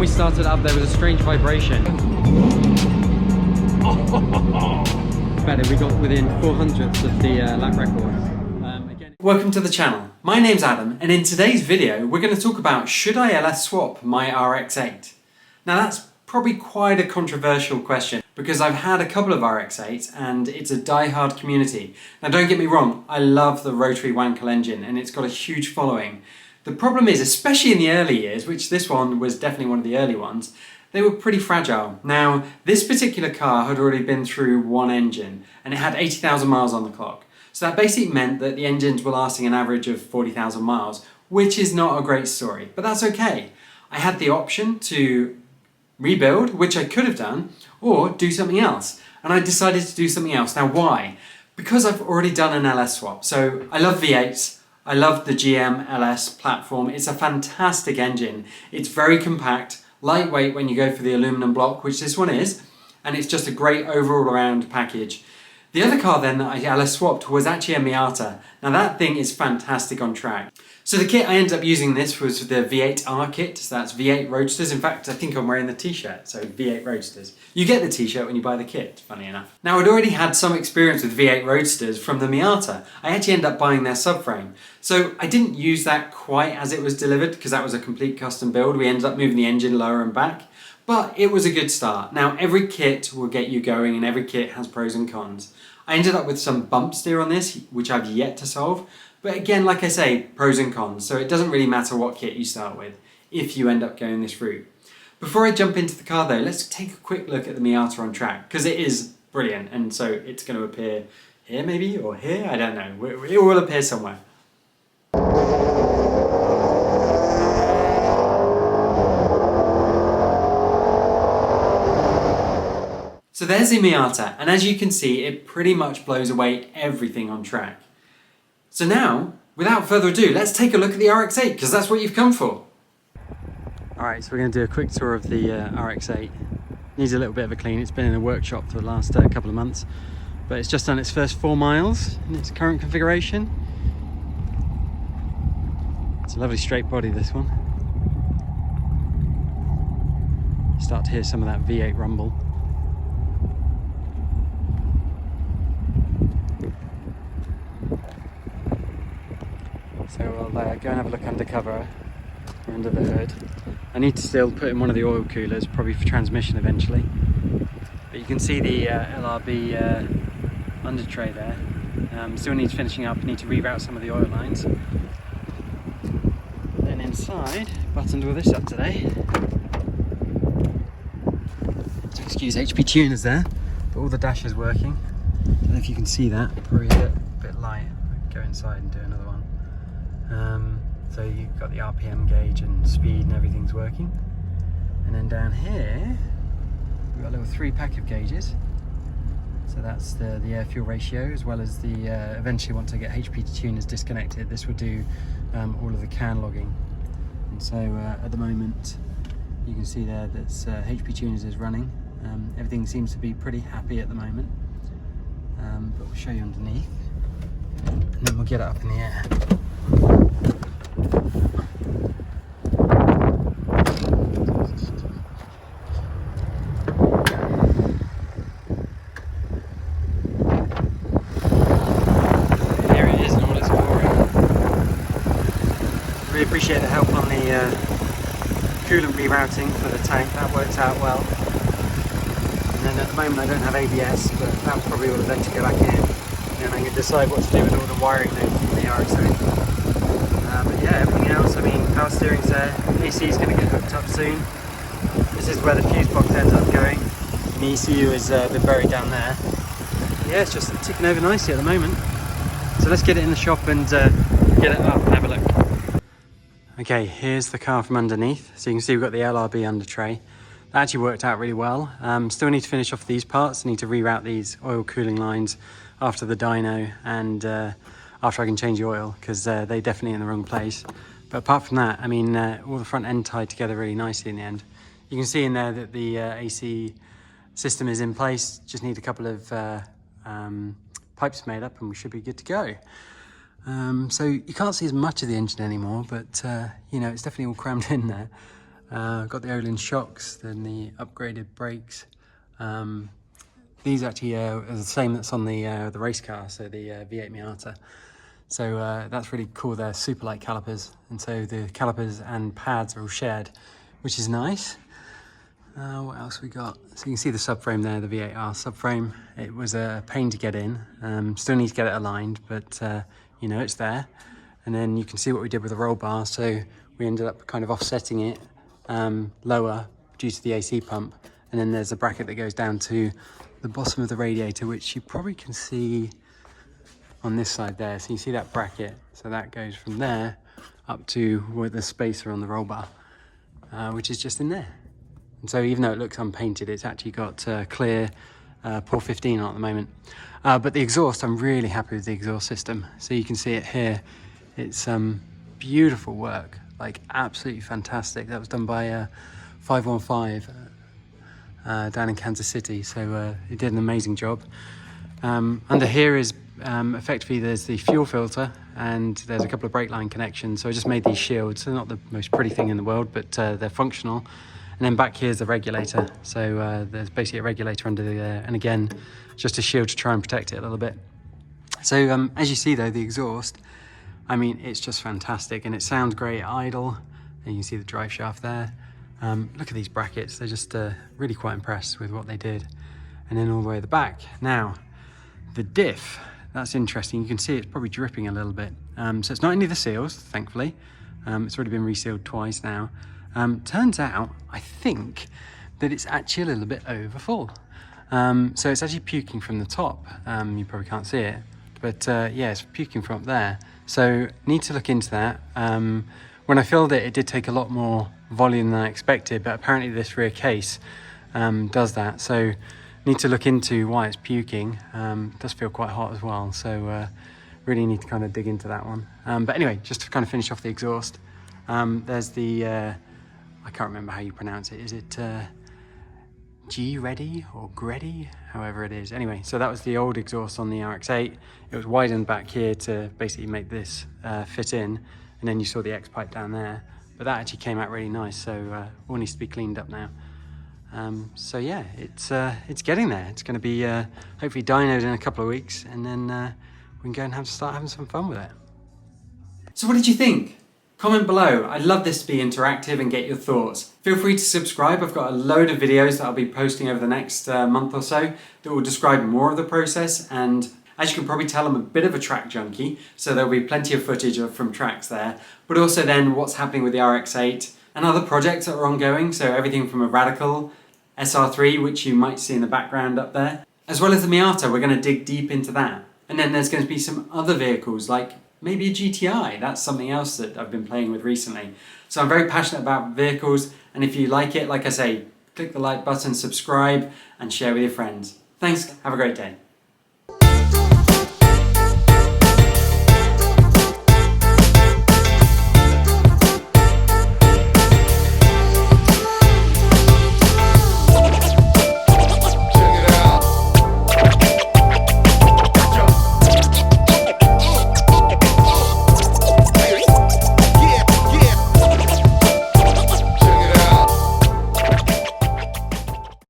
we started up, there was a strange vibration. Better, we got within 400ths of the lap record. Welcome to the channel. My name's Adam, and in today's video, we're going to talk about should I LS swap my RX-8? Now that's probably quite a controversial question because I've had a couple of RX-8s and it's a die-hard community. Now don't get me wrong, I love the rotary Wankel engine and it's got a huge following. The problem is, especially in the early years, which this one was definitely one of the early ones, they were pretty fragile. Now, this particular car had already been through one engine and it had 80,000 miles on the clock. So that basically meant that the engines were lasting an average of 40,000 miles, which is not a great story, but that's okay. I had the option to rebuild, which I could have done, or do something else. And I decided to do something else. Now why? Because I've already done an LS swap. So I love V8s. I love the GM LS platform. It's a fantastic engine. It's very compact, lightweight when you go for the aluminum block, which this one is, and it's just a great overall around package. The other car then that I LS swapped was actually a Miata. Now that thing is fantastic on track. So the kit I ended up using this was the V8R kit, so that's V8 Roadsters. In fact, I think I'm wearing the t-shirt, so V8 Roadsters. You get the t-shirt when you buy the kit, funny enough. Now I'd already had some experience with V8 Roadsters from the Miata. I actually ended up buying their subframe. So I didn't use that quite as it was delivered because that was a complete custom build. We ended up moving the engine lower and back, but it was a good start. Now every kit will get you going and every kit has pros and cons. I ended up with some bump steer on this, which I've yet to solve. But again, like I say, pros and cons. So it doesn't really matter what kit you start with if you end up going this route. Before I jump into the car though, let's take a quick look at the Miata on track because it is brilliant. And so it's going to appear here maybe, or here, I don't know. It will appear somewhere. So there's the Miata, and as you can see, it pretty much blows away everything on track. So now, without further ado, let's take a look at the RX-8, because that's what you've come for. Alright, so we're going to do a quick tour of the RX-8. Needs a little bit of a clean. It's been in the workshop for the last couple of months, but it's just done its first 4 miles in its current configuration. It's a lovely straight body, this one. Start to hear some of that V8 rumble. So we'll go and have a look under cover, or under the hood. I need to still put in one of the oil coolers, probably for transmission eventually. But you can see the LRB under tray there. Still needs finishing up, need to reroute some of the oil lines. Then inside, buttoned all this up today. So excuse HP tuners there, but all the dash is working. Don't know if you can see that, probably a bit light. Go inside and do another one. So you've got the RPM gauge and speed and everything's working. And then down here, we've got a little 3-pack of gauges. So that's the air fuel ratio, as well as the, eventually once I get HP tuners disconnected, this will do all of the CAN logging. And so at the moment, you can see there that HP tuners is running. Everything seems to be pretty happy at the moment. But we'll show you underneath. And then we'll get it up in the air. There it is in all its glory. Really appreciate the help on the coolant rerouting for the tank. That worked out well. And then at the moment I don't have ABS, but that probably will eventually go back in. And I can decide what to do with all the wiring then from the RX-8. But yeah, everything else, I mean, power steering's there, AC is going to get hooked up soon. This is where the fuse box ends up going, and the ECU has been buried down there. But yeah, it's just ticking over nicely at the moment. So let's get it in the shop and get it up and have a look. Okay, here's the car from underneath. So you can see we've got the LRB under tray. That actually worked out really well. Still need to finish off these parts, need to reroute these oil cooling lines after the dyno and after I can change the oil because they're definitely in the wrong place. But apart from that, I mean, all the front end tied together really nicely in the end. You can see in there that the AC system is in place. Just need a couple of pipes made up and we should be good to go. So you can't see as much of the engine anymore, but you know, it's definitely all crammed in there. Got the Olin shocks, then the upgraded brakes. These actually are the same that's on the race car, so the V8 Miata. So that's really cool. They're super light calipers, and so the calipers and pads are all shared, which is nice. What else we got? So you can see the subframe there, the V8R subframe. It was a pain to get in. Still need to get it aligned, but you know, it's there. And then you can see what we did with the roll bar. So we ended up kind of offsetting it lower due to the AC pump. And then there's a bracket that goes down to the bottom of the radiator, which you probably can see on this side there. So you see that bracket. So that goes from there up to where the spacer on the roll bar, which is just in there. And so even though it looks unpainted, it's actually got clear Por 15 on at the moment. But the exhaust, I'm really happy with the exhaust system. So you can see it here. It's beautiful work, like absolutely fantastic. That was done by 515 down in Kansas City. So he did an amazing job. Under here is effectively there's the fuel filter and there's a couple of brake line connections. So I just made these shields. They're not the most pretty thing in the world, but they're functional. And then back here's the regulator. So there's basically a regulator under there. And again, just a shield to try and protect it a little bit. So as you see though, the exhaust, I mean, it's just fantastic and it sounds great at idle. And you can see the drive shaft there. Look at these brackets. They're just really quite impressed with what they did. And then all the way at the back. Now, the diff, that's interesting. You can see it's probably dripping a little bit. So it's not any of the seals, thankfully. It's already been resealed twice now. Turns out, I think, that it's actually a little bit over full. So it's actually puking from the top. You probably can't see it, but yeah, it's puking from up there. So need to look into that. When I filled it, it did take a lot more volume than I expected, but apparently this rear case does that. So need to look into why it's puking. It does feel quite hot as well, so really need to kind of dig into that one. But anyway, just to kind of finish off the exhaust, there's the I can't remember how you pronounce it. Is it G-Ready or Greddy? However it is. Anyway, so that was the old exhaust on the RX-8. It was widened back here to basically make this fit in. And then you saw the X-pipe down there. But that actually came out really nice. So all needs to be cleaned up now. So yeah, it's getting there. It's going to be hopefully dynoed in a couple of weeks. And then we can go and start having some fun with it. So what did you think? Comment below. I'd love this to be interactive and get your thoughts. Feel free to subscribe. I've got a load of videos that I'll be posting over the next month or so that will describe more of the process. And as you can probably tell, I'm a bit of a track junkie, so there'll be plenty of footage from tracks there. But also then what's happening with the RX-8 and other projects that are ongoing. So everything from a Radical SR3, which you might see in the background up there, as well as the Miata. We're going to dig deep into that. And then there's going to be some other vehicles like maybe a GTI. That's something else that I've been playing with recently. So I'm very passionate about vehicles, and if you like it, like I say, click the like button, subscribe, and share with your friends. Thanks, have a great day.